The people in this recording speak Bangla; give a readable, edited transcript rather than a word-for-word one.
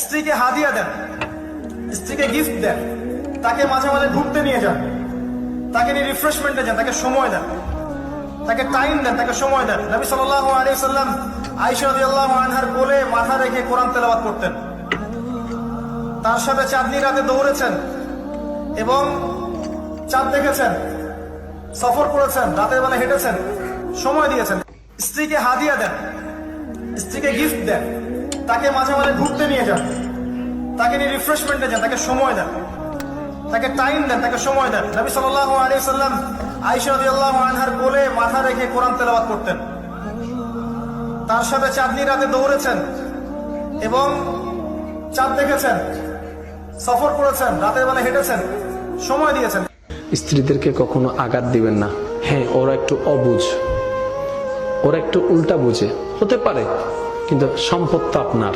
স্ত্রীকে হাদিয়া দেন, স্ত্রীকে গিফট দেন, তাকে মাঝে মাঝে ঘুরতে নিয়ে যান, তাকে নিয়ে রিফ্রেশমেন্টে যান, তাকে সময় দেন, তাকে টাইম দেন, তাকে সময় দেন। নবী সাল্লাল্লাহু আলাইহি ওয়াসাল্লাম আয়েশা রাদিয়াল্লাহু আনহার কোলে মাথা রেখে কোরআন তেলাওয়াত করতেন। তার সাথে চাঁদনি রাতে দৌড়েছেন এবং চাঁদ দেখেছেন, সফর করেছেন, রাতের বেলা হেঁটেছেন, সময় দিয়েছেন। স্ত্রীকে হাদিয়া দেন, স্ত্রীকে গিফট দেন, তাকে মাঝে মাঝে ঘুরতে নিয়ে যান, তাকে নিয়ে রিফ্রেশমেন্টে যান, তাকে সময় দেন, তাকে টাইম দেন, তাকে সময় দেন। নবী সাল্লাল্লাহু আলাইহি ওয়াসাল্লাম আয়েশা রাদিয়াল্লাহু আনহার কোলে মাথা রেখে কোরআন তেলাওয়াত করতেন। তার সাথে চাঁদনি রাতে দৌড়েছেন এবং চাঁদ দেখেছেন, সফর করেছেন, রাতের বেলা হেঁটেছেন, সময় দিয়েছেন। স্ত্রীদেরকে কখনো আঘাত দিবেন না। হ্যাঁ, ওরা একটু অবুঝ, ওরা একটু উল্টা বুঝে হতে পারে, কিন্তু সম্পদ তো আপনার।